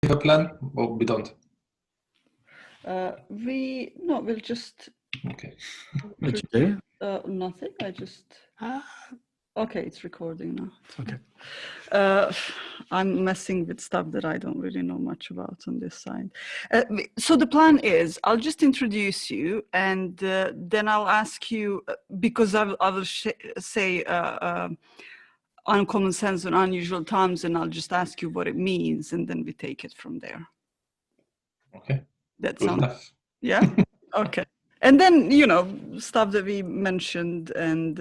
have a plan or we don't? We'll just. Okay. What you do? Nothing. I just. Okay, it's recording now. Okay. I'm messing with stuff that I don't really know much about on this side. So the plan is, I'll just introduce you, and then I'll ask you, because I will say uncommon sense and unusual terms, and I'll just ask you what it means, and then we take it from there. Okay. That Good sounds. enough. Yeah. Okay. And then, stuff that we mentioned. And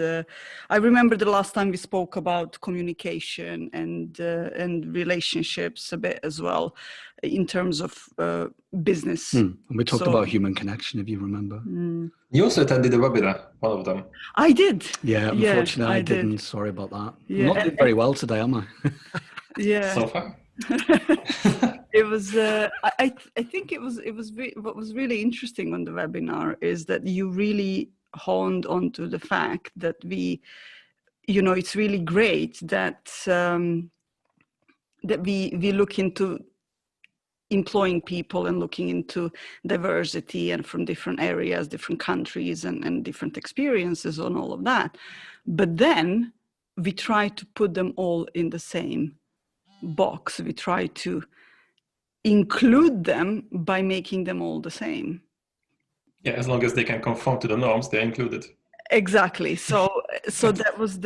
I remember the last time we spoke about communication and relationships a bit as well in terms of business. And we talked about human connection, if you remember. You also attended a webinar, one of them. I did. Yeah, unfortunately, I didn't. Did. Sorry about that. Yeah. I'm not doing very well today, am I? Yeah. So far. It was. I think it was. What was really interesting on the webinar is that you really honed onto the fact that it's really great that that we look into employing people and looking into diversity and from different areas, different countries, and different experiences on all of that. But then we try to put them all in the same box. We try to include them by making them all the same. Yeah, as long as they can conform to the norms, they're included. Exactly. So that was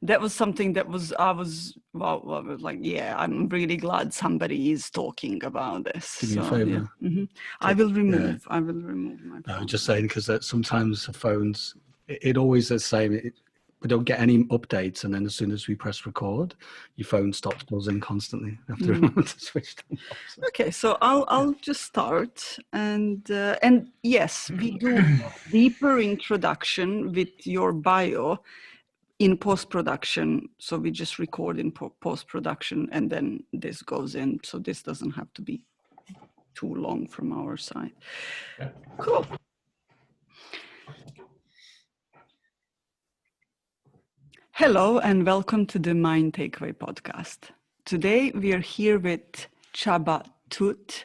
that was something that I was like, yeah, I'm really glad somebody is talking about this. Do me a favor. Yeah. Mm-hmm. I will remove my phone. I'm just saying, because sometimes the phones, it always is the same. We don't get any updates, and then as soon as we press record, your phone stops buzzing constantly. You have to remember to switch them off. Okay, so I'll just start, and yes, we do a deeper introduction with your bio in post-production. So we just record in post-production, and then this goes in. So this doesn't have to be too long from our side. Yeah. Cool. Hello and welcome to the Mind Takeaway podcast. Today we are here with Csaba Tóth.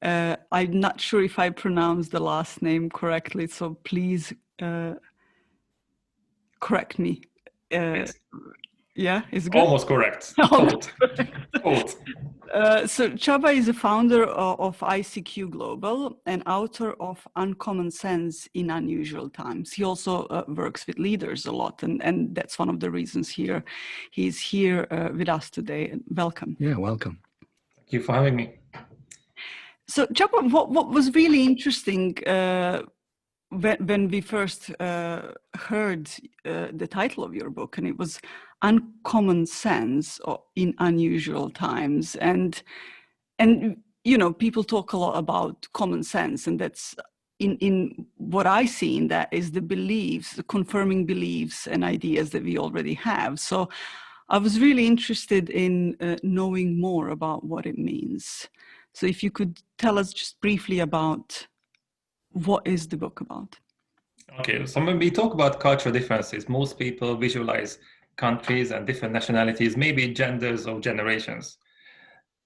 I'm not sure if I pronounced the last name correctly, so please correct me. Yeah, is it good? Almost correct. Tóth. So Csaba is a founder of ICQ Global and author of Uncommon Sense in Unusual Times. He also works with leaders a lot, and that's one of the reasons he's here with us today. Welcome. Yeah, welcome. Thank you for having me. So Csaba, what was really interesting when we first heard the title of your book, and it was Uncommon Sense in Unusual Times, and people talk a lot about common sense, and that's in what I see in that is the beliefs, the confirming beliefs and ideas that we already have. So I was really interested in knowing more about what it means. So if you could tell us just briefly about what is the book about? Okay, so when we talk about cultural differences, most people visualize countries and different nationalities, maybe genders or generations.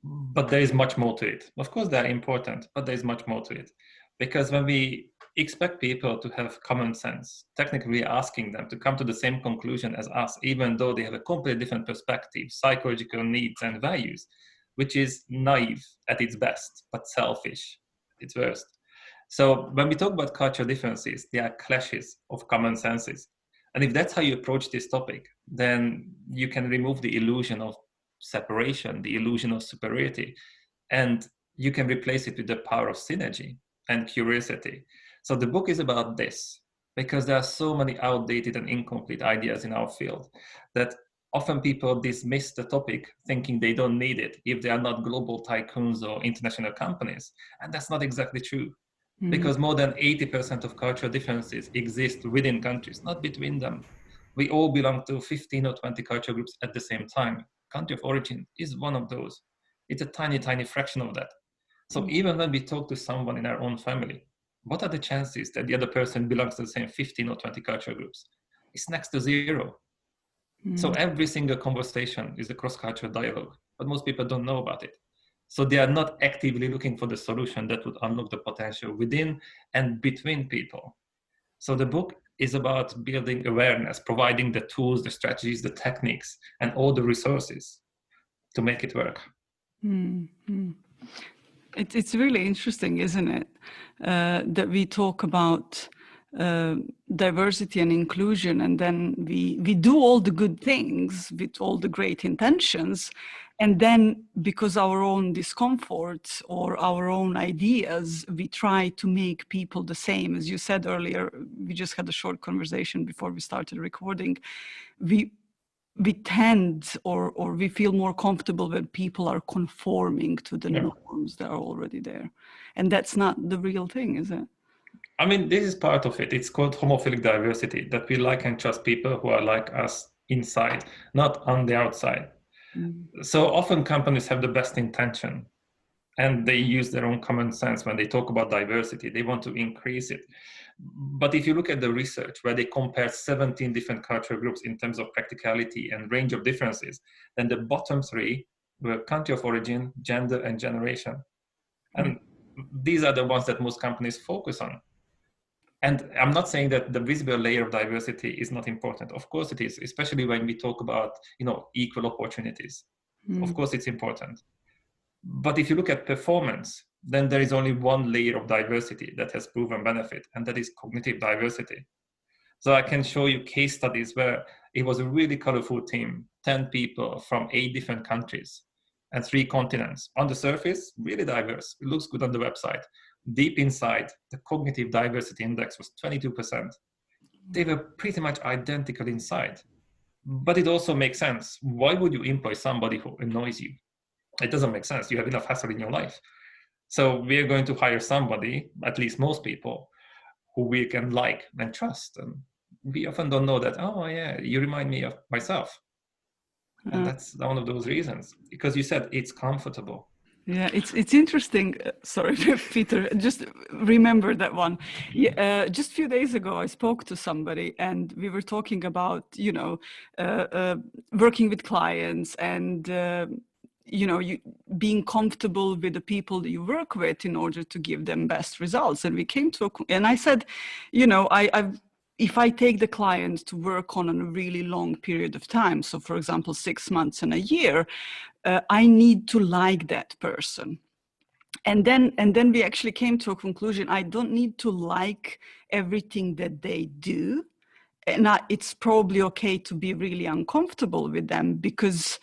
But there is much more to it. Of course, they're important, but there is much more to it. Because when we expect people to have common sense, technically we're asking them to come to the same conclusion as us, even though they have a completely different perspective, psychological needs and values, which is naive at its best, but selfish at its worst. So when we talk about cultural differences, they are clashes of common senses. And if that's how you approach this topic, then you can remove the illusion of separation, the illusion of superiority, and you can replace it with the power of synergy and curiosity. So the book is about this, because there are so many outdated and incomplete ideas in our field that often people dismiss the topic thinking they don't need it if they are not global tycoons or international companies. And that's not exactly true. Because more than 80% of cultural differences exist within countries, not between them. We all belong to 15 or 20 cultural groups at the same time. Country of origin is one of those. It's a tiny, tiny fraction of that. So even when we talk to someone in our own family, what are the chances that the other person belongs to the same 15 or 20 cultural groups? It's next to zero. So every single conversation is a cross-cultural dialogue, but most people don't know about it. So they are not actively looking for the solution that would unlock the potential within and between people. So the book is about building awareness, providing the tools, the strategies, the techniques, and all the resources to make it work. Mm-hmm. It's really interesting, isn't it, that we talk about diversity and inclusion, and then we do all the good things with all the great intentions, and then because our own discomfort or our own ideas, we try to make people the same. As you said earlier, we just had a short conversation before we started recording. We tend or we feel more comfortable when people are conforming to the norms that are already there. And that's not the real thing, is it? I mean, this is part of it. It's called homophilic diversity, that we like and trust people who are like us inside, not on the outside. So often companies have the best intention and they use their own common sense when they talk about diversity. They want to increase it. But if you look at the research where they compare 17 different cultural groups in terms of practicality and range of differences, then the bottom three were country of origin, gender, and generation. And these are the ones that most companies focus on. And I'm not saying that the visible layer of diversity is not important. Of course it is, especially when we talk about, equal opportunities. Of course it's important. But if you look at performance, then there is only one layer of diversity that has proven benefit, and that is cognitive diversity. So I can show you case studies where it was a really colorful team, 10 people from 8 different countries and 3 continents. On the surface, really diverse. It looks good on the website. Deep inside, the cognitive diversity index was 22%. They were pretty much identical inside. But it also makes sense. Why would you employ somebody who annoys you? It doesn't make sense. You have enough hassle in your life. So we're going to hire somebody, at least most people, who we can like and trust. And we often don't know that, oh yeah, you remind me of myself. And that's one of those reasons, because you said it's comfortable. Yeah, it's interesting. Sorry, Peter, just remember that one. Yeah, just a few days ago, I spoke to somebody and we were talking about, working with clients and, you being comfortable with the people that you work with in order to give them best results. And we came to, and I said, if I take the client to work on a really long period of time, so for example, 6 months and a year, I need to like that person. And then we actually came to a conclusion. I don't need to like everything that they do. And it's probably okay to be really uncomfortable with them because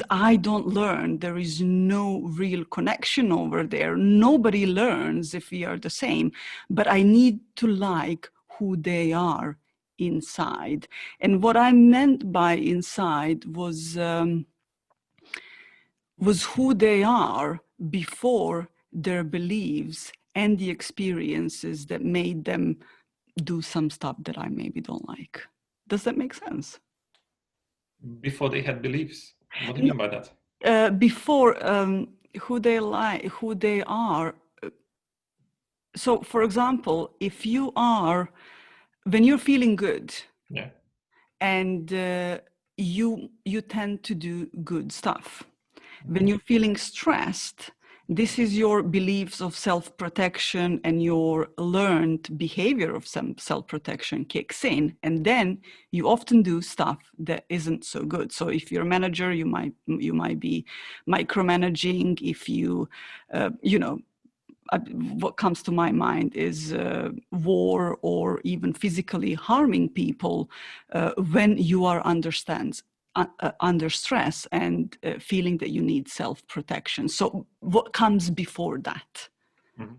I don't learn. There is no real connection over there. Nobody learns if we are the same, but I need to like who they are inside. And what I meant by inside was who they are before their beliefs and the experiences that made them do some stuff that I maybe don't like. Does that make sense? Before they had beliefs. What do you mean by that? Before who they like, who they are. So, for example, if you are, when you're feeling good, Yeah. and you tend to do good stuff. When you're feeling stressed, this is your beliefs of self-protection and your learned behavior of some self-protection kicks in. And then you often do stuff that isn't so good. So if you're a manager, you might be micromanaging. If what comes to my mind is war or even physically harming people when you are under stress and feeling that you need self-protection. So what comes before that? Mm-hmm.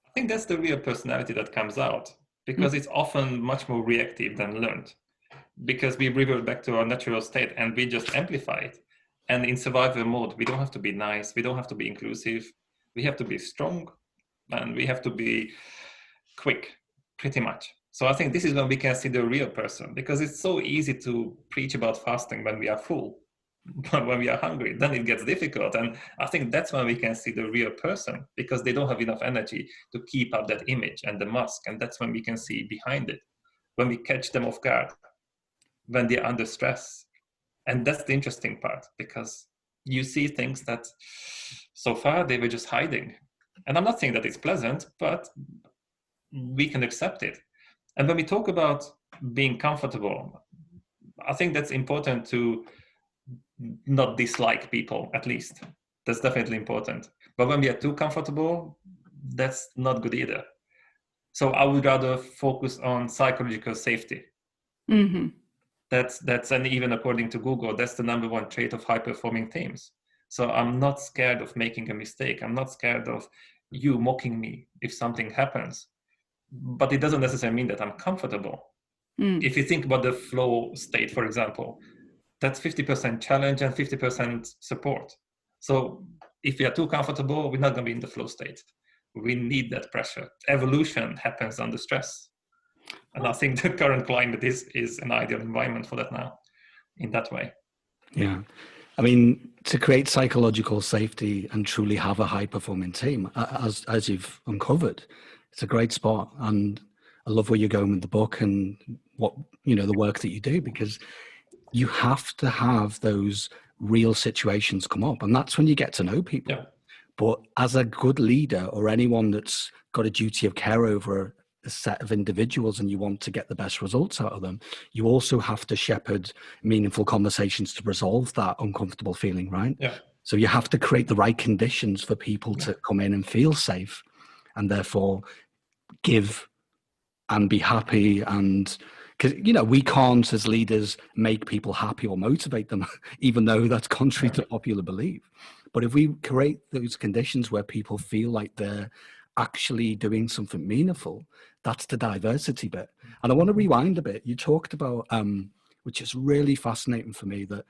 I think that's the real personality that comes out, because it's often much more reactive than learned, because we revert back to our natural state and we just amplify it. And in survival mode, we don't have to be nice, we don't have to be inclusive, we have to be strong, and we have to be quick, pretty much. So I think this is when we can see the real person, because it's so easy to preach about fasting when we are full. But when we are hungry, then it gets difficult. And I think that's when we can see the real person, because they don't have enough energy to keep up that image and the mask. And that's when we can see behind it, when we catch them off guard, when they're under stress. And that's the interesting part, because you see things that so far they were just hiding. And I'm not saying that it's pleasant, but we can accept it. And when we talk about being comfortable, I think that's important to not dislike people, at least. That's definitely important. But when we are too comfortable, that's not good either. So I would rather focus on psychological safety. Mm-hmm. That's and even according to Google, that's the #1 trait of high-performing teams. So I'm not scared of making a mistake. I'm not scared of you mocking me if something happens. But it doesn't necessarily mean that I'm comfortable. If you think about the flow state, for example, that's 50% challenge and 50% support. So if we are too comfortable, we're not going to be in the flow state. We need that pressure. Evolution happens under stress. And I think the current climate is an ideal environment for that now, in that way. Yeah. I mean, to create psychological safety and truly have a high-performing team, as you've uncovered, it's a great spot. And I love where you're going with the book and what, the work that you do, because you have to have those real situations come up. And that's when you get to know people. Yeah. But as a good leader or anyone that's got a duty of care over a set of individuals and you want to get the best results out of them, you also have to shepherd meaningful conversations to resolve that uncomfortable feeling, right? Yeah. So you have to create the right conditions for people to come in and feel safe and therefore give and be happy. And because, we can't as leaders make people happy or motivate them, even though that's contrary to popular belief. But if we create those conditions where people feel like they're actually doing something meaningful, that's the diversity bit. And I want to rewind a bit. You talked about, which is really fascinating for me, that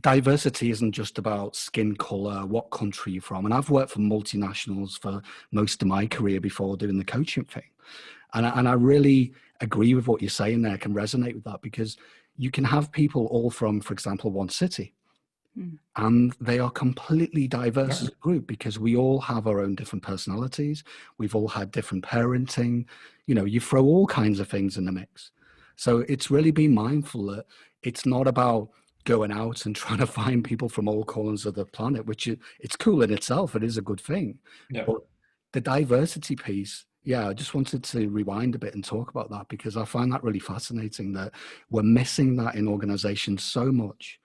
diversity isn't just about skin color, what country you're from. And I've worked for multinationals for most of my career before doing the coaching thing. And I really agree with what you're saying there. I can resonate with that, because you can have people all from, for example, one city. And they are completely diverse as a group, because we all have our own different personalities. We've all had different parenting. You throw all kinds of things in the mix. So it's really being mindful that it's not about going out and trying to find people from all corners of the planet, which it's cool in itself. It is a good thing. Yeah. But the diversity piece, I just wanted to rewind a bit and talk about that, because I find that really fascinating that we're missing that in organizations so much.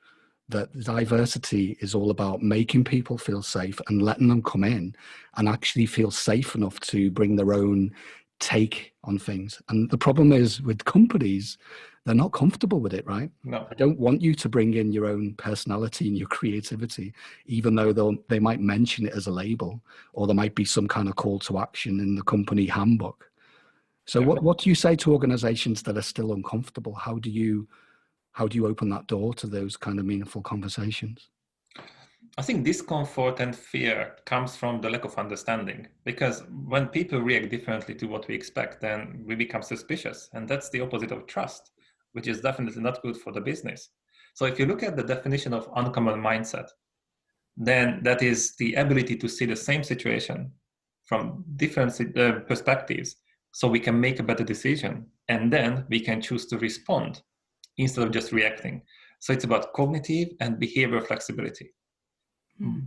That diversity is all about making people feel safe and letting them come in and actually feel safe enough to bring their own take on things. And the problem is with companies, they're not comfortable with it, right? No. I don't want you to bring in your own personality and your creativity, even though they might mention it as a label, or there might be some kind of call to action in the company handbook. So what do you say to organizations that are still uncomfortable? How do you open that door to those kind of meaningful conversations? I think discomfort and fear comes from the lack of understanding, because when people react differently to what we expect, then we become suspicious. And that's the opposite of trust, which is definitely not good for the business. So if you look at the definition of uncommon mindset, then that is the ability to see the same situation from different perspectives, so we can make a better decision, and then we can choose to respond instead of just reacting. So it's about cognitive and behavioral flexibility.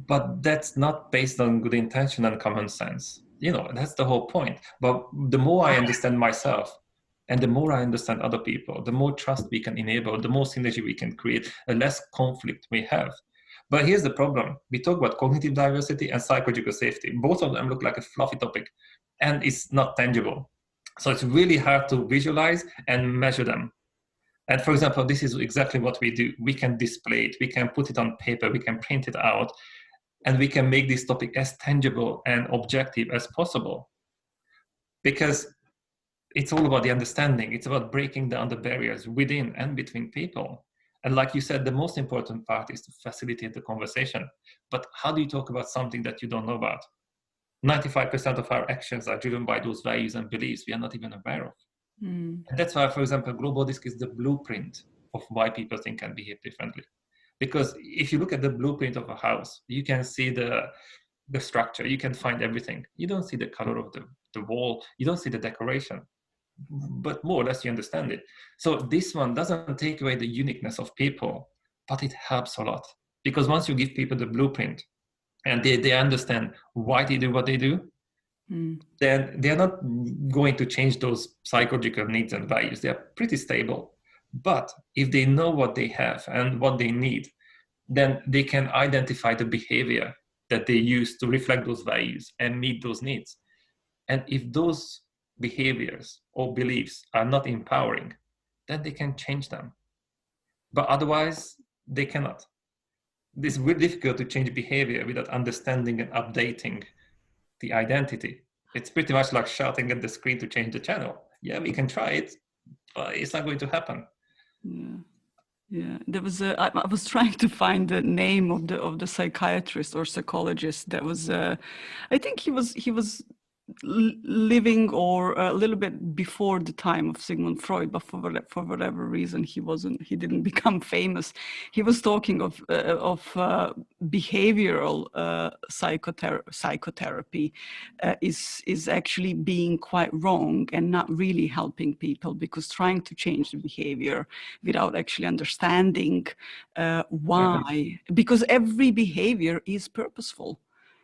But that's not based on good intention and common sense. That's the whole point. But the more I understand myself and the more I understand other people, the more trust we can enable, the more synergy we can create, the less conflict we have. But here's the problem. We talk about cognitive diversity and psychological safety. Both of them look like a fluffy topic, and it's not tangible. So it's really hard to visualize and measure them. And for example, this is exactly what we do. We can display it, we can put it on paper, we can print it out, and we can make this topic as tangible and objective as possible. Because it's all about the understanding. It's about breaking down the barriers within and between people. And like you said, the most important part is to facilitate the conversation. But how do you talk about something that you don't know about? 95% of our actions are driven by those values and beliefs we are not even aware of. And that's why, for example, Global Disc is the blueprint of why people think and behave differently. Because if you look at the blueprint of a house, you can see the structure, you can find everything. You don't see the color of the wall, you don't see the decoration, but more or less you understand it. So this one doesn't take away the uniqueness of people, but it helps a lot. Because once you give people the blueprint and they understand why they do what they do, then they're not going to change those psychological needs and values. They're pretty stable. But if they know what they have and what they need, then they can identify the behavior that they use to reflect those values and meet those needs. And if those behaviors or beliefs are not empowering, then they can change them. But otherwise, they cannot. It's really difficult to change behavior without understanding and updating the identity. It's pretty much like shouting at the screen to change the channel. Yeah, we can try it, but it's not going to happen. Yeah, there was I was trying to find the name of the psychiatrist or psychologist that was. I think he was living or a little bit before the time of Sigmund Freud, but for whatever reason he didn't become famous. He was talking of behavioral psychotherapy is actually being quite wrong and not really helping people, because trying to change the behavior without actually understanding why, because every behavior is purposeful.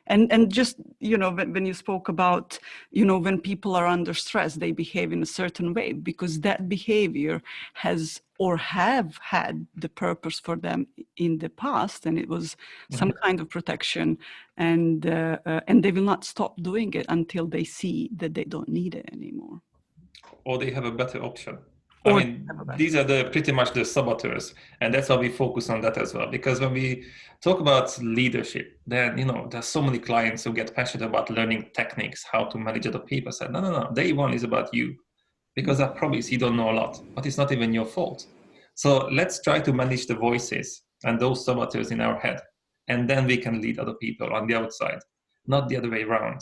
And just, when you spoke about, when people are under stress, they behave in a certain way because that behavior has or have had the purpose for them in the past, and it was some kind of protection, and they will not stop doing it until they see that they don't need it anymore. Or they have a better option. I mean, these are pretty much the saboteurs, and that's why we focus on that as well. Because when we talk about leadership, then there's so many clients who get passionate about learning techniques, how to manage other people. Say, no. Day one is about you, because I promise you don't know a lot, but it's not even your fault. So let's try to manage the voices and those saboteurs in our head, and then we can lead other people on the outside, not the other way around.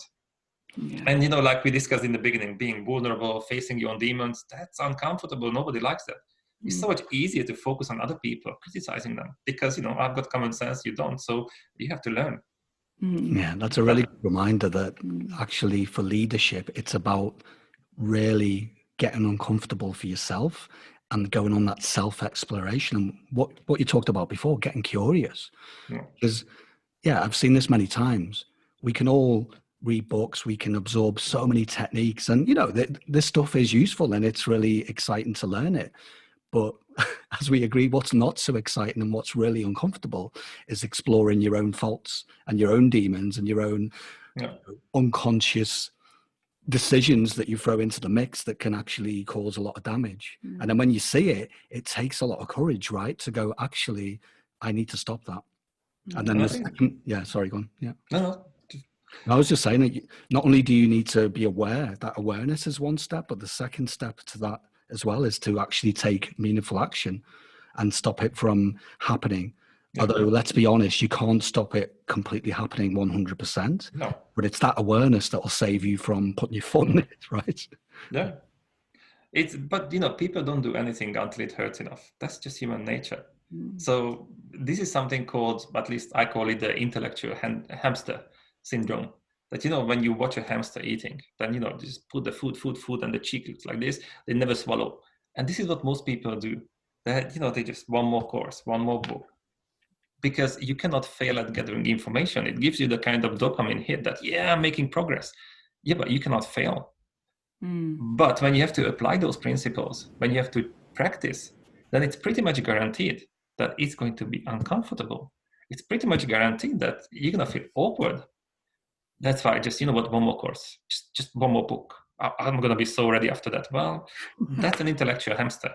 Yeah. And like we discussed in the beginning, being vulnerable, facing your own demons, that's uncomfortable. Nobody likes that. It's so much easier to focus on other people, criticizing them, because I've got common sense, you don't, so you have to learn. Yeah, that's a really good reminder that actually for leadership, it's about really getting uncomfortable for yourself and going on that self-exploration, and what you talked about before, getting curious. Because I've seen this many times. We can all read books, we can absorb so many techniques, and this stuff is useful and it's really exciting to learn it. But as we agree, what's not so exciting and what's really uncomfortable is exploring your own faults and your own demons and your own unconscious decisions that you throw into the mix that can actually cause a lot of damage. And then when you see it, it takes a lot of courage, right? To go, actually, I need to stop that. And then sorry, go on. Yeah. No. I was just saying that not only do you need to be aware, that awareness is one step, but the second step to that as well is to actually take meaningful action and stop it from happening. Although, let's be honest, you can't stop it completely happening 100%. No. But it's that awareness that will save you from putting your foot in it, right? Yeah. But people don't do anything until it hurts enough. That's just human nature. So this is something called, at least I call it, the intellectual hamster syndrome. That when you watch a hamster eating, then just put the food, and the cheek looks like this. They never swallow, and this is what most people do. That they just one more course, one more book, because you cannot fail at gathering information. It gives you the kind of dopamine hit that I'm making progress. Yeah, but you cannot fail. But when you have to apply those principles, when you have to practice, then it's pretty much guaranteed that it's going to be uncomfortable. It's pretty much guaranteed that you're gonna feel awkward. That's why just, one more course, just one more book. I'm going to be so ready after that. Well, that's an intellectual hamster.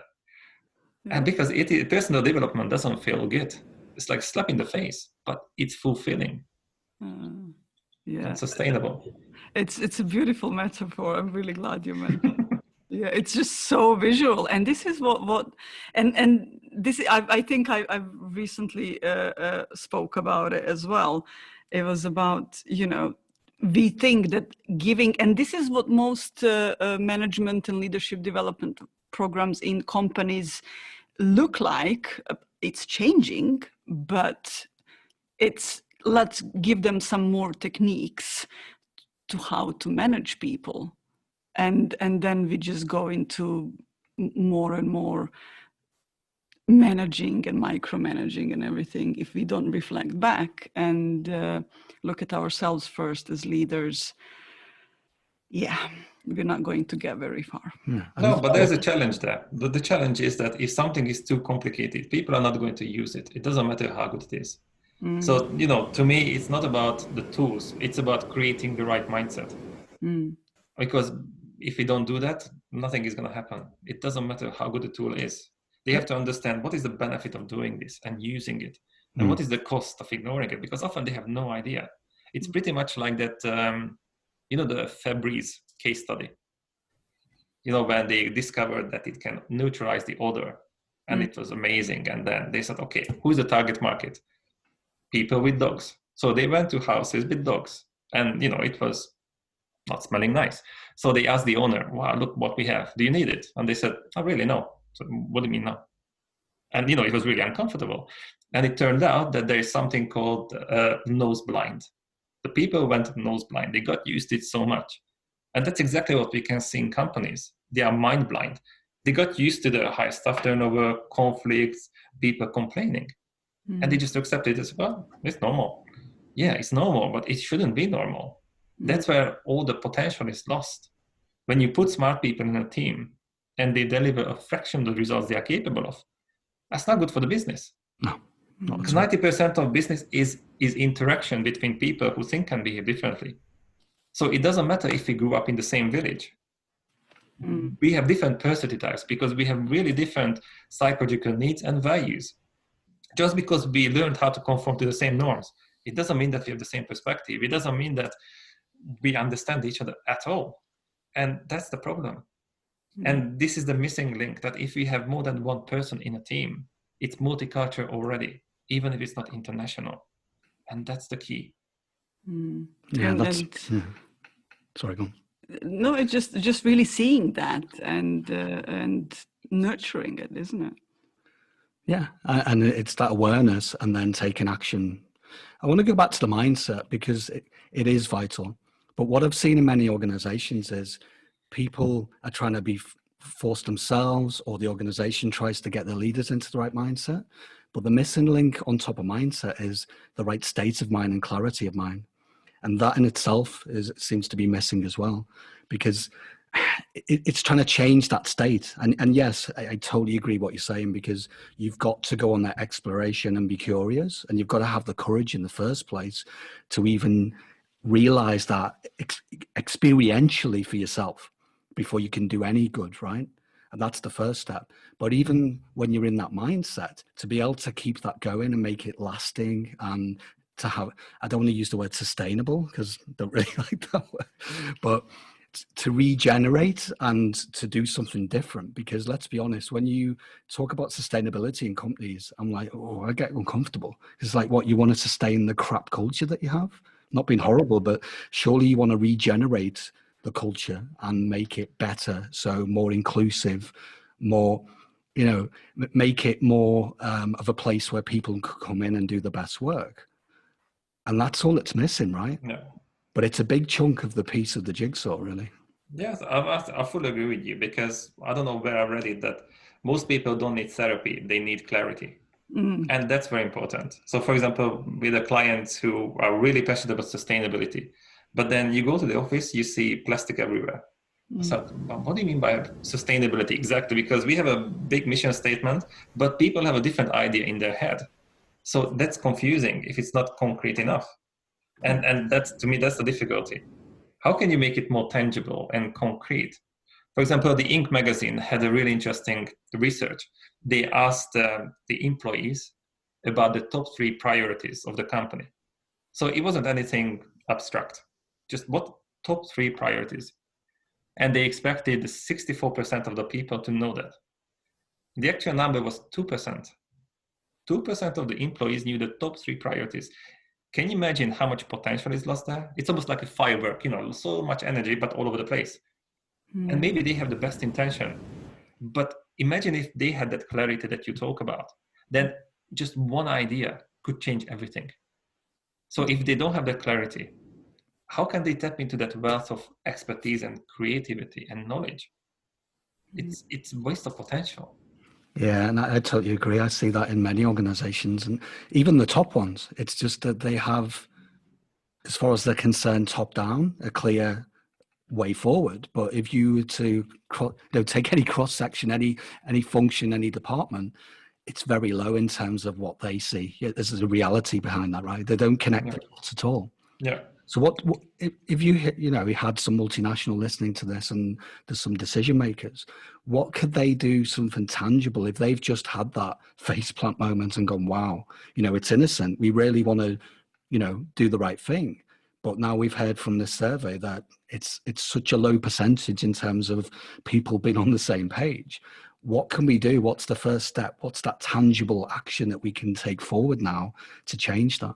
And because personal development doesn't feel good. It's like slap in the face, but it's fulfilling. And sustainable. It's a beautiful metaphor. I'm really glad you mentioned it. Yeah, it's just so visual. And this is and this, I think I've recently spoke about it as well. It was about, we think that giving, and this is what most management and leadership development programs in companies look like. It's changing, but let's give them some more techniques to how to manage people. And then we just go into more and more managing and micromanaging and everything, if we don't reflect back and look at ourselves first as leaders, yeah, we're not going to get very far. Yeah. No, but there's a challenge there. The challenge is that if something is too complicated, people are not going to use it. It doesn't matter how good it is. So, you know, to me, it's not about the tools. It's about creating the right mindset. Because if we don't do that, nothing is going to happen. It doesn't matter how good the tool is. They have to understand what is the benefit of doing this and using it, and what is the cost of ignoring it, because often they have no idea. It's pretty much like that, you know, the Febreze case study. You know, when they discovered that it can neutralize the odor, and it was amazing. And then they said, okay, who's the target market? People with dogs. So they went to houses with dogs, and, you know, it was not smelling nice. So they asked the owner, wow, look what we have. Do you need it? And they said, oh, really, no. So what do you mean no? And, you know, it was really uncomfortable. And it turned out that there is something called nose blind. The people went nose blind. They got used to it so much. And that's exactly what we can see in companies. They are mind blind. They got used to the high staff turnover, conflicts, people complaining. And they just accepted it as, well, it's normal. Yeah, it's normal, but it shouldn't be normal. That's where all the potential is lost. When you put smart people in a team and they deliver a fraction of the results they are capable of, that's not good for the business. No. Because 90% of business is interaction between people who think and behave differently. So it doesn't matter if we grew up in the same village. We have different personality types because we have really different psychological needs and values. Just because we learned how to conform to the same norms, it doesn't mean that we have the same perspective. It doesn't mean that we understand each other at all. And that's the problem. And this is the missing link, that if we have more than one person in a team, it's multicultural already, even if it's not international. And that's the key. Yeah, sorry, go on. No, it's just really seeing that and nurturing it, isn't it? Yeah, and it's that awareness and then taking action. I want to go back to the mindset because it is vital. But what I've seen in many organizations is people are trying to be forced themselves, or the organization tries to get their leaders into the right mindset. But the missing link on top of mindset is the right state of mind and clarity of mind. And that in itself seems to be missing as well, because it's trying to change that state. And yes, I totally agree what you're saying, because you've got to go on that exploration and be curious, and you've got to have the courage in the first place to even realize that experientially for yourself before you can do any good, right? And that's the first step. But even when you're in that mindset, to be able to keep that going and make it lasting, and to have, I don't want to use the word sustainable because I don't really like that word, but to regenerate and to do something different. Because let's be honest, when you talk about sustainability in companies, I'm like, oh, I get uncomfortable. It's like, what, you want to sustain the crap culture that you have? Not being horrible, but surely you want to regenerate the culture and make it better, so more inclusive, more, you know, make it more of a place where people can come in and do the best work. And that's all it's missing, right? Yeah. But it's a big chunk of the piece of the jigsaw, really. Yes, I fully agree with you, because I don't know where I read it, that most people don't need therapy, they need clarity. And that's very important. So for example, with the clients who are really passionate about sustainability, but then you go to the office, you see plastic everywhere. So what do you mean by sustainability exactly? Because we have a big mission statement, but people have a different idea in their head. So that's confusing if it's not concrete enough. And that's, to me, that's the difficulty. How can you make it more tangible and concrete? For example, the Inc. magazine had a really interesting research. They asked the employees about the top 3 priorities of the company. So it wasn't anything abstract, just what top 3 priorities. And they expected 64% of the people to know that. The actual number was 2%. 2% of the employees knew the top 3 priorities. Can you imagine how much potential is lost there? It's almost like a firework, you know, so much energy, but all over the place. And maybe they have the best intention. But imagine if they had that clarity that you talk about, then just one idea could change everything. So if they don't have that clarity, how can they tap into that wealth of expertise and creativity and knowledge? It's a waste of potential. Yeah, and I totally agree. I see that in many organizations, and even the top ones. It's just that they have, as far as they're concerned, top down, a clear way forward. But if you were to take any cross section, any function, any department, it's very low in terms of what they see. Yeah, there's a reality behind that, right? They don't connect the dots at all. Yeah. So what if we had some multinational listening to this, and there's some decision makers, what could they do something tangible if they've just had that faceplant moment and gone, wow, it's innocent. We really want to, do the right thing. But now we've heard from this survey that it's such a low percentage in terms of people being on the same page. What can we do? What's the first step? What's that tangible action that we can take forward now to change that?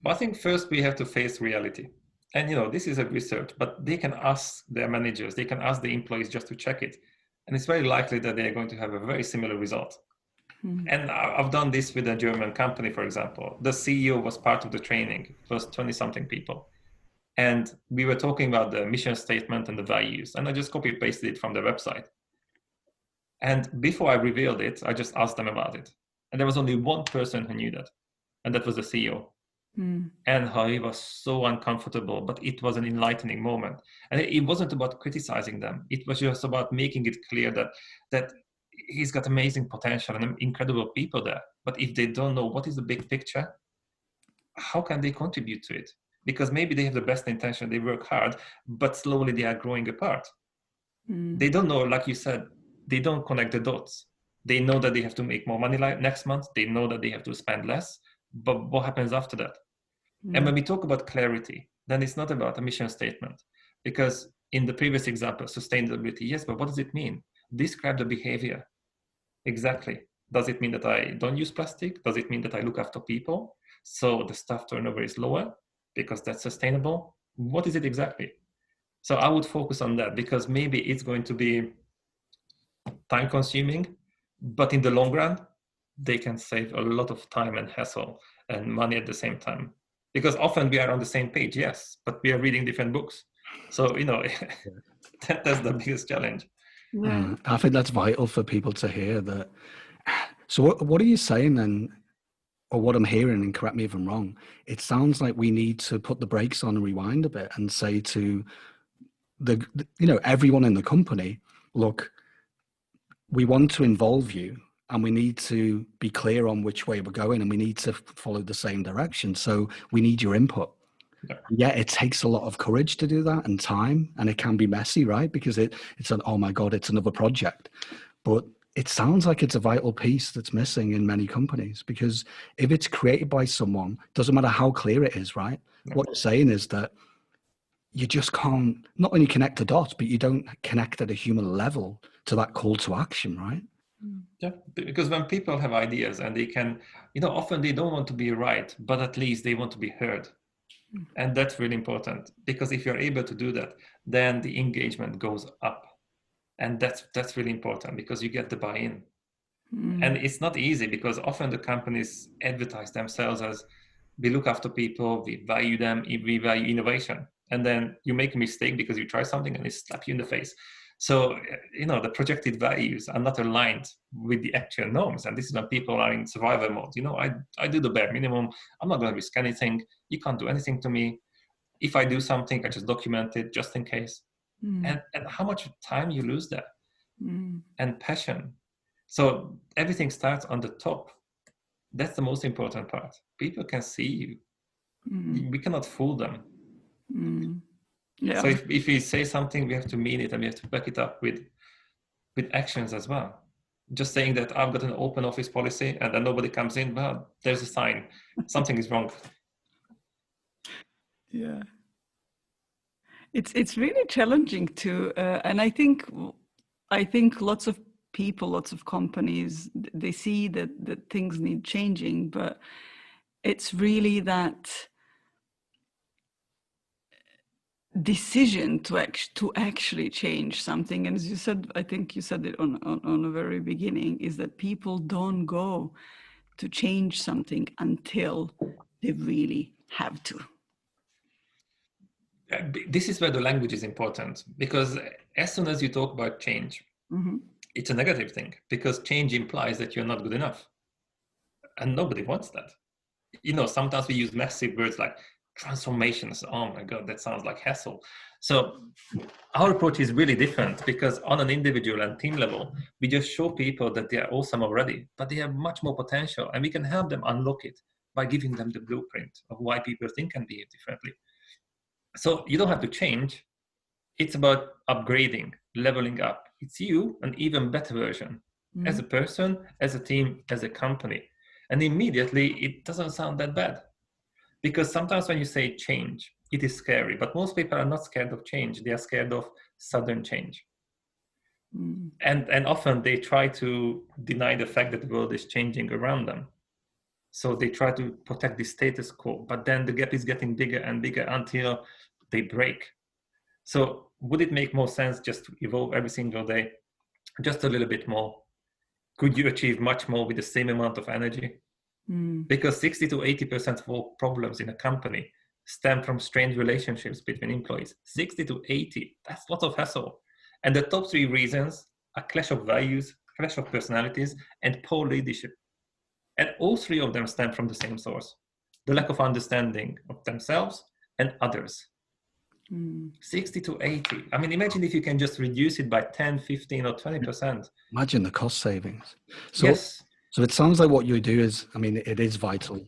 Well, I think first we have to face reality. And this is a research, but they can ask their managers, they can ask the employees just to check it. And it's very likely that they're going to have a very similar result. Mm-hmm. And I've done this with a German company, for example. The CEO was part of the training. It was 20-something people. And we were talking about the mission statement and the values. And I just copy-pasted it from their website. And before I revealed it, I just asked them about it. And there was only one person who knew that. And that was the CEO. And how he was so uncomfortable, but it was an enlightening moment. And it wasn't about criticizing them. It was just about making it clear that he's got amazing potential and incredible people there. But if they don't know what is the big picture, how can they contribute to it? Because maybe they have the best intention, they work hard, but slowly they are growing apart. They don't know, like you said, they don't connect the dots. They know that they have to make more money next month. They know that they have to spend less. But what happens after that? And when we talk about clarity, then it's not about a mission statement. Because in the previous example, sustainability, yes, but what does it mean? Describe the behavior. Exactly. Does it mean that I don't use plastic? Does it mean that I look after people? So the staff turnover is lower because that's sustainable? What is it exactly? So I would focus on that, because maybe it's going to be time consuming, but in the long run, they can save a lot of time and hassle and money at the same time. Because often we are on the same page, yes, but we are reading different books. So, that's the biggest challenge. Yeah. I think that's vital for people to hear that. So what are you saying then, or what I'm hearing, and correct me if I'm wrong, it sounds like we need to put the brakes on and rewind a bit and say to everyone in the company, look, we want to involve you, and we need to be clear on which way we're going, and we need to follow the same direction. So we need your input. Yeah, it takes a lot of courage to do that, and time, and it can be messy, right? Because it's oh my God, it's another project. But it sounds like it's a vital piece that's missing in many companies, because if it's created by someone, doesn't matter how clear it is, right? No. What you're saying is that you just can't not only connect the dots, but you don't connect at a human level to that call to action, right? Yeah, because when people have ideas and they can, often they don't want to be right, but at least they want to be heard. And that's really important, because if you're able to do that, then the engagement goes up. And that's really important, because you get the buy-in. And it's not easy, because often the companies advertise themselves as, we look after people, we value them, we value innovation. And then you make a mistake because you try something and it slaps you in the face. So, the projected values are not aligned with the actual norms. And this is when people are in survival mode. I do the bare minimum. I'm not going to risk anything. You can't do anything to me. If I do something, I just document it just in case. And how much time you lose there, and passion. So everything starts on the top. That's the most important part. People can see you. We cannot fool them. Yeah. So if we say something, we have to mean it, and we have to back it up with actions as well. Just saying that I've got an open office policy and then nobody comes in, well, there's a sign. Something is wrong. Yeah. It's really challenging to, and I think lots of people, lots of companies, they see that things need changing, but it's really that decision to actually change something. And as you said, I think you said it on the very beginning, is that people don't go to change something until they really have to. This is where the language is important, because as soon as you talk about change, it's a negative thing, because change implies that you're not good enough. And nobody wants that. Sometimes we use massive words like transformations. Oh my God, that sounds like hassle. So our approach is really different, because on an individual and team level, we just show people that they are awesome already, but they have much more potential, and we can help them unlock it by giving them the blueprint of why people think and behave differently. So you don't have to change. It's about upgrading, leveling up. It's you, an even better version, as a person, as a team, as a company. And immediately it doesn't sound that bad. Because sometimes when you say change, it is scary, but most people are not scared of change. They are scared of sudden change. And often they try to deny the fact that the world is changing around them. So they try to protect the status quo, but then the gap is getting bigger and bigger until they break. So would it make more sense just to evolve every single day, just a little bit more? Could you achieve much more with the same amount of energy? Because 60 to 80% of all problems in a company stem from strained relationships between employees. 60 to 80, that's a lot of hassle. And the top 3 reasons are clash of values, clash of personalities, and poor leadership. And all 3 of them stem from the same source: the lack of understanding of themselves and others. 60 to 80. I mean, imagine if you can just reduce it by 10, 15, or 20%. Imagine the cost savings. So, yes. So it sounds like what you do is, I mean, it is vital,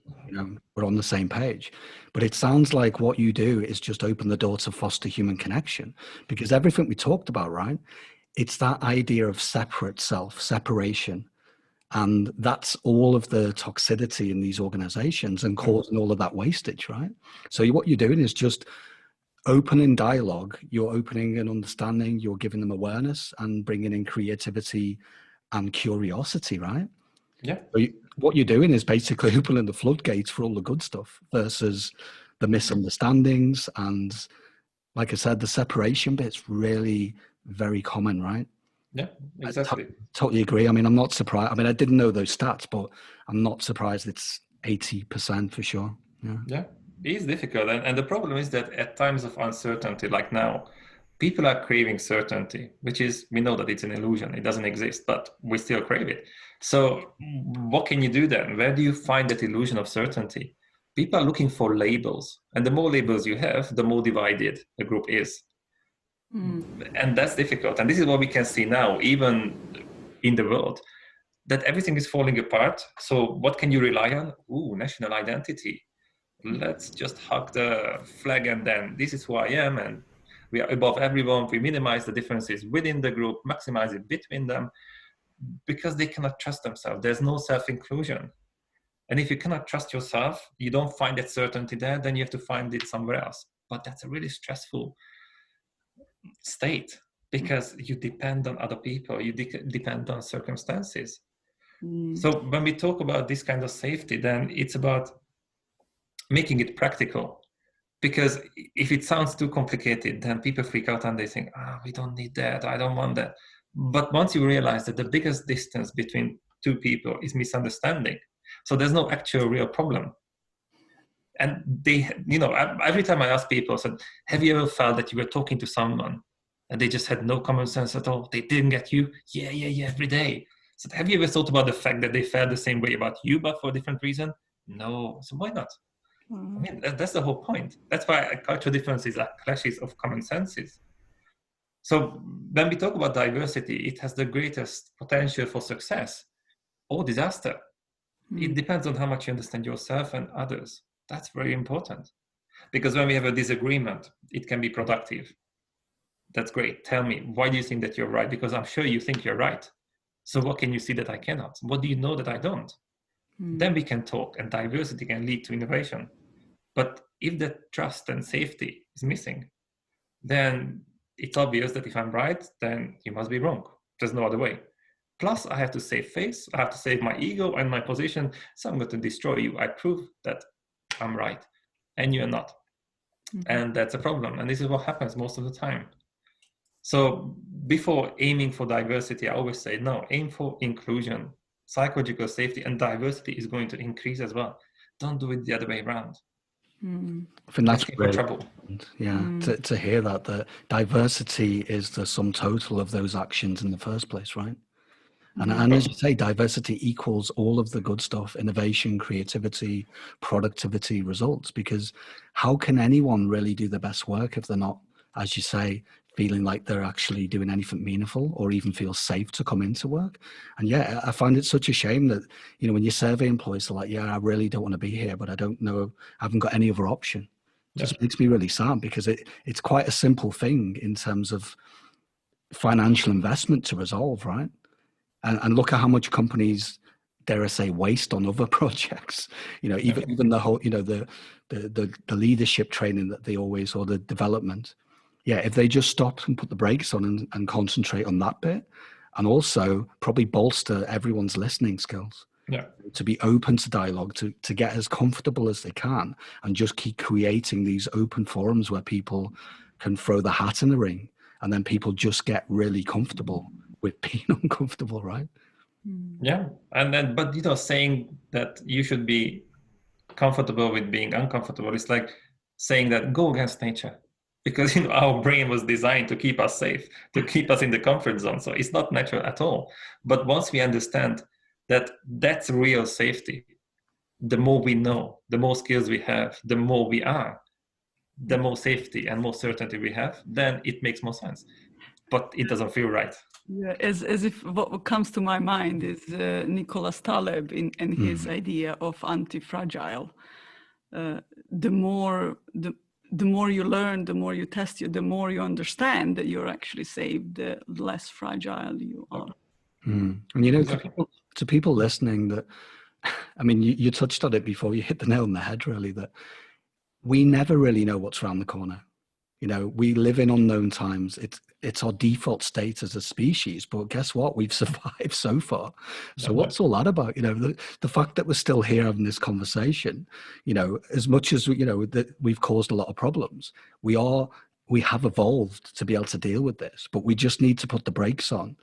we're on the same page, but it sounds like what you do is just open the door to foster human connection, because everything we talked about, right? It's that idea of separate self, separation. And that's all of the toxicity in these organizations and causing all of that wastage, right? So what you're doing is just opening dialogue, you're opening an understanding, you're giving them awareness and bringing in creativity and curiosity, right? Yeah. So what you're doing is basically opening the floodgates for all the good stuff versus the misunderstandings. And like I said, the separation bit's really very common, right? Yeah, exactly. I totally agree. I mean, I'm not surprised. I mean, I didn't know those stats, but I'm not surprised it's 80% for sure. Yeah, it is difficult. And the problem is that at times of uncertainty, like now, people are craving certainty, which is, we know that it's an illusion. It doesn't exist, but we still crave it. So what can you do then? Where do you find that illusion of certainty? People are looking for labels. And the more labels you have, the more divided the group is. And that's difficult. And this is what we can see now, even in the world, that everything is falling apart. So what can you rely on? National identity. Let's just hug the flag, and then this is who I am, and we are above everyone. We minimize the differences within the group, maximize it between them, because they cannot trust themselves. There's no self-inclusion. And if you cannot trust yourself, you don't find that certainty there, then you have to find it somewhere else. But that's a really stressful state, because you depend on other people, you depend on circumstances. So when we talk about this kind of safety, then it's about making it practical. Because if it sounds too complicated, then people freak out and they think, we don't need that, I don't want that. But once you realize that the biggest distance between 2 people is misunderstanding, so there's no actual real problem. And they, every time I ask people, I said, have you ever felt that you were talking to someone and they just had no common sense at all? They didn't get you? Yeah, every day. So have you ever thought about the fact that they felt the same way about you, but for a different reason? No. So why not? I mean, that's the whole point. That's why cultural differences are clashes of common senses. So when we talk about diversity, it has the greatest potential for success or disaster. It depends on how much you understand yourself and others. That's very important. Because when we have a disagreement, it can be productive. That's great. Tell me, why do you think that you're right? Because I'm sure you think you're right. So what can you see that I cannot? What do you know that I don't? Then we can talk, and diversity can lead to innovation. But if the trust and safety is missing, then it's obvious that if I'm right, then you must be wrong. There's no other way. Plus, I have to save face, I have to save my ego and my position, so I'm going to destroy you. I prove that I'm right, and you're not. And that's a problem. And this is what happens most of the time. So before aiming for diversity, I always say, no, aim for inclusion. Psychological safety and diversity is going to increase as well. Don't do it the other way around. I think that's really trouble. Yeah, to hear that diversity is the sum total of those actions in the first place, right? And as you say, diversity equals all of the good stuff: innovation, creativity, productivity, results. Because how can anyone really do the best work if they're not, as you say, feeling like they're actually doing anything meaningful or even feel safe to come into work? And yeah, I find it such a shame that, you know, when you survey employees, they're like, yeah, I really don't want to be here, but I don't know, I haven't got any other option. It just makes me really sad, because it's quite a simple thing in terms of financial investment to resolve, right? And look at how much companies, dare I say, waste on other projects. You know, even the whole, you know, the leadership training that they always, or the development. Yeah, if they just stopped and put the brakes on and concentrate on that bit, and also probably bolster everyone's listening skills. Yeah. To be open to dialogue, to get as comfortable as they can, and just keep creating these open forums where people can throw the hat in the ring, and then people just get really comfortable with being uncomfortable, right? Yeah. And then, but you know, saying that you should be comfortable with being uncomfortable is like saying that go against nature, because you know our brain was designed to keep us safe, to keep us in the comfort zone. So it's not natural at all. But once we understand that that's real safety, the more we know, the more skills we have, the more we are, the more safety and more certainty we have, then it makes more sense. But it doesn't feel right. Yeah, as if what comes to my mind is Nicholas Taleb in his idea of anti-fragile. The more you learn, the more you test, the more you understand that you're actually safe, the less fragile you are. And you know, to people listening, that, I mean, you touched on it before, you hit the nail on the head, really, that we never really know what's around the corner. You know, we live in unknown times. It's our default state as a species, but guess what? We've survived so far. So what's all that about? You know, the fact that we're still here having this conversation, you know, as much as, you know, that we've caused a lot of problems, we have evolved to be able to deal with this, but we just need to put the brakes on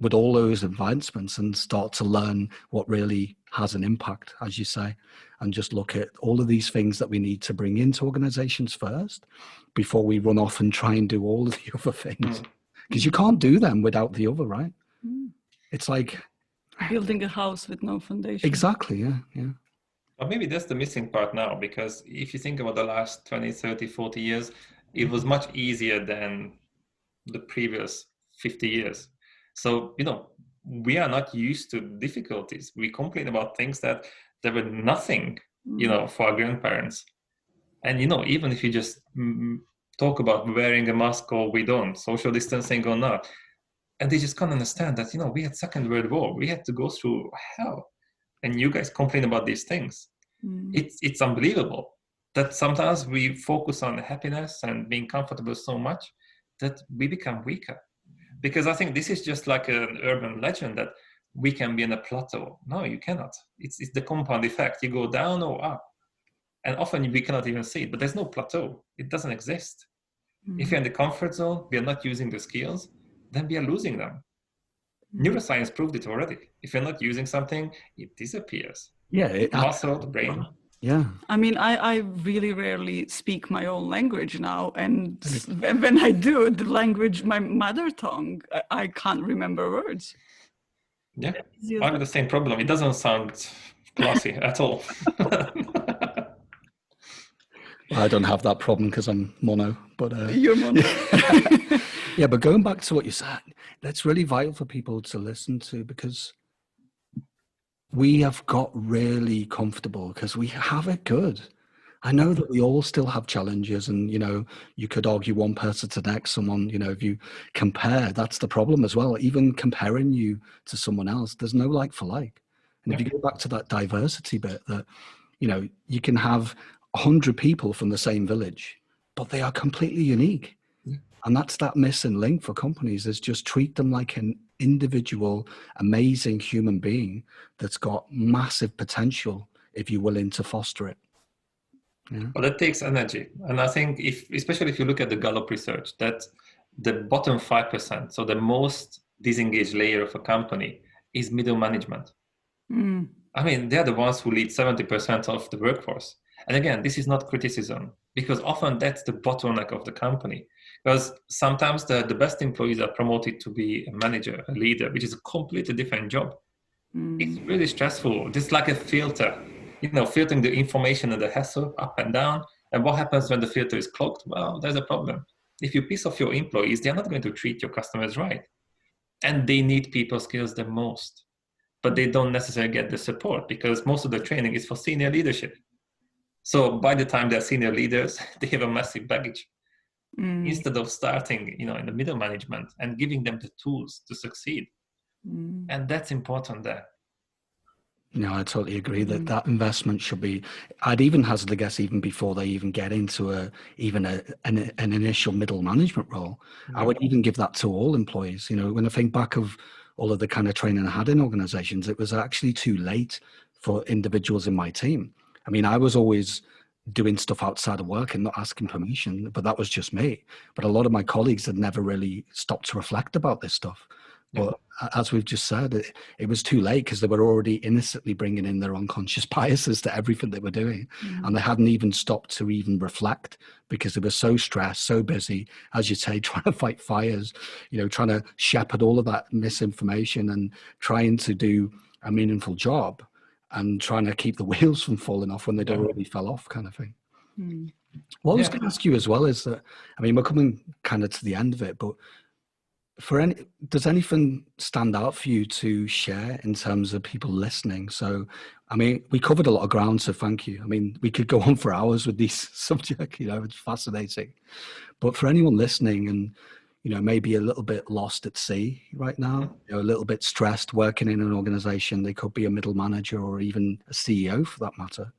with all those advancements and start to learn what really has an impact, as you say, and just look at all of these things that we need to bring into organizations first before we run off and try and do all of the other things. Because you can't do them without the other, right? It's like building a house with no foundation. Exactly, yeah. Or maybe that's the missing part now, because if you think about the last 20, 30, 40 years, it was much easier than the previous 50 years. So, you know, we are not used to difficulties. We complain about things that there were nothing, you know, for our grandparents. And, you know, even if you just talk about wearing a mask or we don't, social distancing or not, and they just can't understand that, you know, we had Second World War. We had to go through hell. And you guys complain about these things. It's unbelievable that sometimes we focus on happiness and being comfortable so much that we become weaker. Because I think this is just like an urban legend that we can be in a plateau. No, you cannot. It's the compound effect. You go down or up. And often we cannot even see it, but there's no plateau. It doesn't exist. If you're in the comfort zone, we are not using the skills, then we are losing them. Neuroscience proved it already. If you're not using something, it disappears. Yeah. Muscle, the brain. Yeah. I mean, I really rarely speak my own language now. And when I do, the language, my mother tongue, I can't remember words. Yeah, I have the same problem. It doesn't sound classy at all. I don't have that problem because I'm mono, but you're mono. Yeah, but going back to what you said, that's really vital for people to listen to, because we have got really comfortable because we have it good. I know that we all still have challenges, and, you know, you could argue one person to the next, someone, you know, if you compare, that's the problem as well. Even comparing you to someone else, there's no like for like. And if you go back to that diversity bit, that, you know, you can have 100 people from the same village, but they are completely unique. And that's that missing link for companies, is just treat them like an individual, amazing human being that's got massive potential if you're willing to foster it. Yeah. But that takes energy. And I think especially if you look at the Gallup research, that the bottom 5%, so the most disengaged layer of a company, is middle management. I mean, they're the ones who lead 70% of the workforce. And again, this is not criticism. because often that's the bottleneck of the company. Because sometimes the best employees are promoted to be a manager, a leader, which is a completely different job. It's really stressful. Just like a filter, filtering the information and the hassle up and down. And what happens when the filter is clogged? Well, there's a problem. If you piss off your employees, they're not going to treat your customers right. And they need people skills the most. But they don't necessarily get the support because most of the training is for senior leadership. So by the time they're senior leaders, they have a massive baggage. Instead of starting, in the middle management and giving them the tools to succeed. And that's important there. No, I totally agree that investment should be, I'd even hazard a guess, even before they even get into an initial middle management role, I would even give that to all employees. When I think back of all of the kind of training I had in organizations, it was actually too late for individuals in my team. I mean, I was always doing stuff outside of work and not asking permission, but that was just me. But a lot of my colleagues had never really stopped to reflect about this stuff. But as we've just said, it was too late because they were already innocently bringing in their unconscious biases to everything they were doing. And they hadn't even stopped to even reflect because they were so stressed, so busy, as you say, trying to fight fires, trying to shepherd all of that misinformation and trying to do a meaningful job and trying to keep the wheels from falling off when they'd already fell off, kind of thing. What I was going to ask you as well is that, I mean, we're coming kind of to the end of it, but does anything stand out for you to share in terms of people listening? So, I mean, we covered a lot of ground, so thank you. I mean, we could go on for hours with these subjects, it's fascinating. But for anyone listening and, maybe a little bit lost at sea right now, a little bit stressed working in an organization, they could be a middle manager or even a CEO for that matter.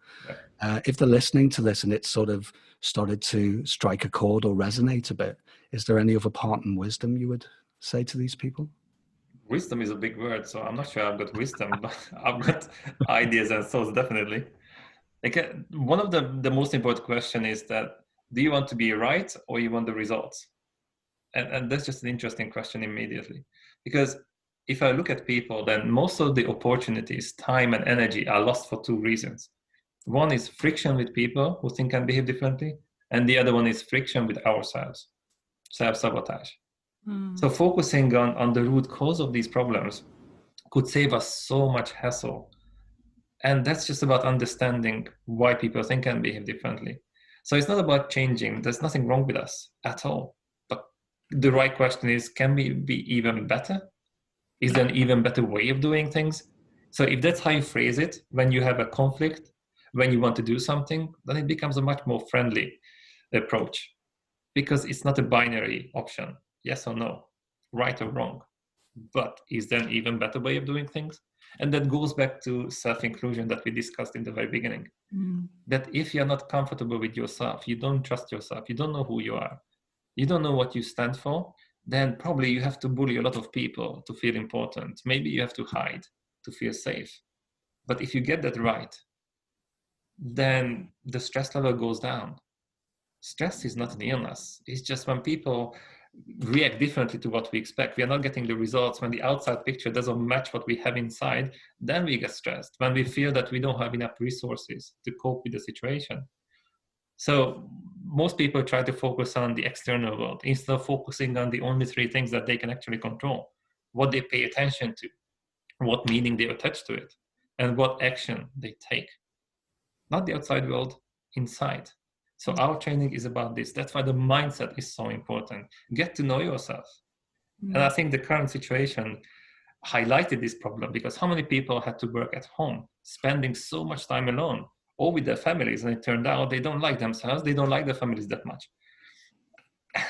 If they're listening to this and it's sort of started to strike a chord or resonate a bit, is there any other parting wisdom you would say to these people? Wisdom is a big word, so I'm not sure I've got wisdom, but I've got ideas and thoughts, definitely. Like one of the most important question is that, do you want to be right or you want the results? And that's just an interesting question immediately. Because if I look at people, then most of the opportunities, time and energy are lost for two reasons. One is friction with people who think and behave differently, and the other one is friction with ourselves, self-sabotage. So focusing on the root cause of these problems could save us so much hassle. And that's just about understanding why people think and behave differently. So it's not about changing. There's nothing wrong with us at all. But the right question is, can we be even better? Is there an even better way of doing things? So if that's how you phrase it, when you have a conflict, when you want to do something, then it becomes a much more friendly approach. Because it's not a binary option, yes or no, right or wrong. But is there an even better way of doing things? And that goes back to self-inclusion that we discussed in the very beginning. That if you're not comfortable with yourself, you don't trust yourself, you don't know who you are, you don't know what you stand for, then probably you have to bully a lot of people to feel important. Maybe you have to hide to feel safe. But if you get that right, then the stress level goes down. Stress is not an illness. It's just when people react differently to what we expect, we are not getting the results. When the outside picture doesn't match what we have inside, then we get stressed. When we feel that we don't have enough resources to cope with the situation. So most people try to focus on the external world instead of focusing on the only three things that they can actually control: what they pay attention to, what meaning they attach to it, and what action they take. Not the outside world, inside. So our training is about this. That's why the mindset is so important. Get to know yourself. And I think the current situation highlighted this problem, because how many people had to work at home, spending so much time alone or with their families, and it turned out they don't like themselves, they don't like their families that much.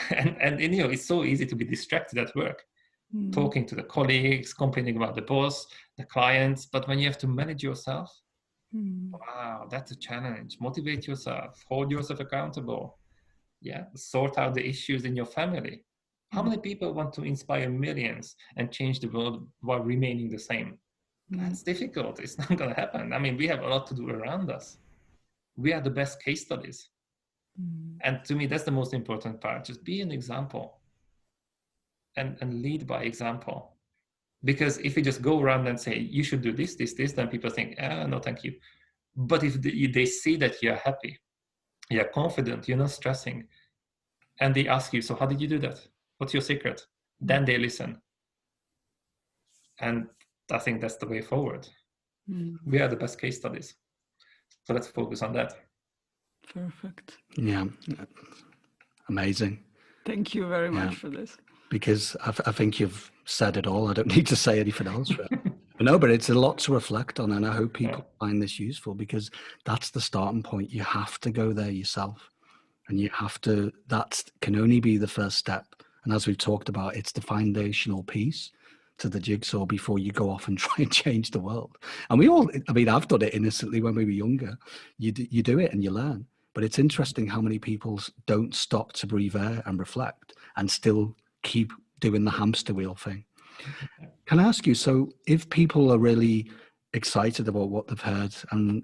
And it's so easy to be distracted at work, talking to the colleagues, complaining about the boss, the clients. But when you have to manage yourself, wow, that's a challenge. Motivate yourself, hold yourself accountable. Sort out the issues in your family. How many people want to inspire millions and change the world while remaining the same? That's difficult. It's not going to happen. I mean, we have a lot to do around us. We are the best case studies. And to me, that's the most important part. Just be an example and lead by example. Because if we just go around and say, you should do this, this, this, then people think, no, thank you. But if they see that you're happy, you're confident, you're not stressing. And they ask you, so how did you do that? What's your secret? Then they listen. And I think that's the way forward. We are the best case studies. So let's focus on that. Perfect. Yeah. Amazing. Thank you very much for this. Because I think you've said it all. I don't need to say anything else. No, but it's a lot to reflect on, and I hope people find this useful, because that's the starting point. You have to go there yourself, and you have to, that can only be the first step. And as we've talked about, it's the foundational piece to the jigsaw before you go off and try and change the world. And we all, I mean, I've done it innocently when we were younger. You do it and you learn. But it's interesting how many people don't stop to breathe air and reflect and still keep doing the hamster wheel thing. Can I ask you, so if people are really excited about what they've heard and,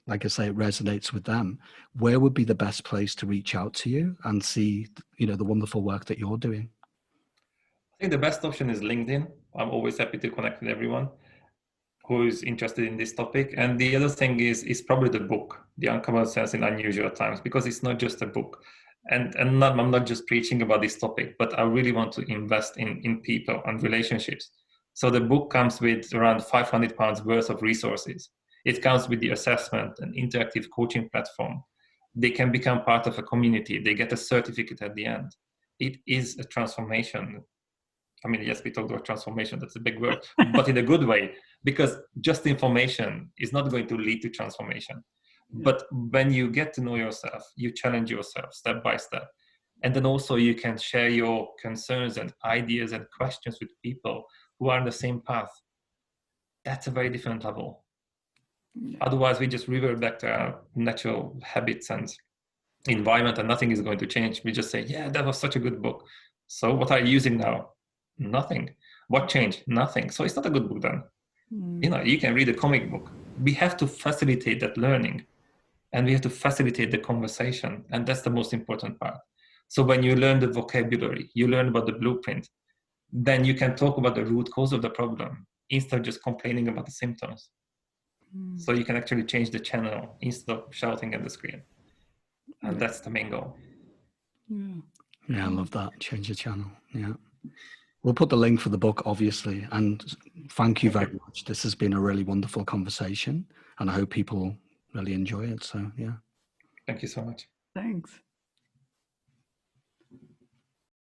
like I say, it resonates with them, where would be the best place to reach out to you and see, you know, the wonderful work that you're doing? I think the best option is LinkedIn. I'm always happy to connect with everyone who is interested in this topic. And the other thing is probably the book, The Uncommon Sense in Unusual Times, because it's not just a book. And I'm not just preaching about this topic, but I really want to invest in people and relationships. So the book comes with around £500 worth of resources. It comes with the assessment and interactive coaching platform. They can become part of a community. They get a certificate at the end. It is a transformation. I mean, yes, we talked about transformation, that's a big word, but in a good way, because just information is not going to lead to transformation. But when you get to know yourself, you challenge yourself step by step. And then also you can share your concerns and ideas and questions with people who are on the same path. That's a very different level. Otherwise, we just revert back to our natural habits and environment, and nothing is going to change. We just say, yeah, that was such a good book. So what are you using now? Nothing. What changed? Nothing. So it's not a good book then. You know, you can read a comic book. We have to facilitate that learning, and we have to facilitate the conversation. And that's the most important part. So when you learn the vocabulary, you learn about the blueprint, then you can talk about the root cause of the problem instead of just complaining about the symptoms. So you can actually change the channel instead of shouting at the screen. And that's the main goal. Yeah, I love that. Change the channel. Yeah. We'll put the link for the book, obviously. And thank you very much. This has been a really wonderful conversation, and I hope people really enjoy it. So, yeah. Thank you so much. Thanks.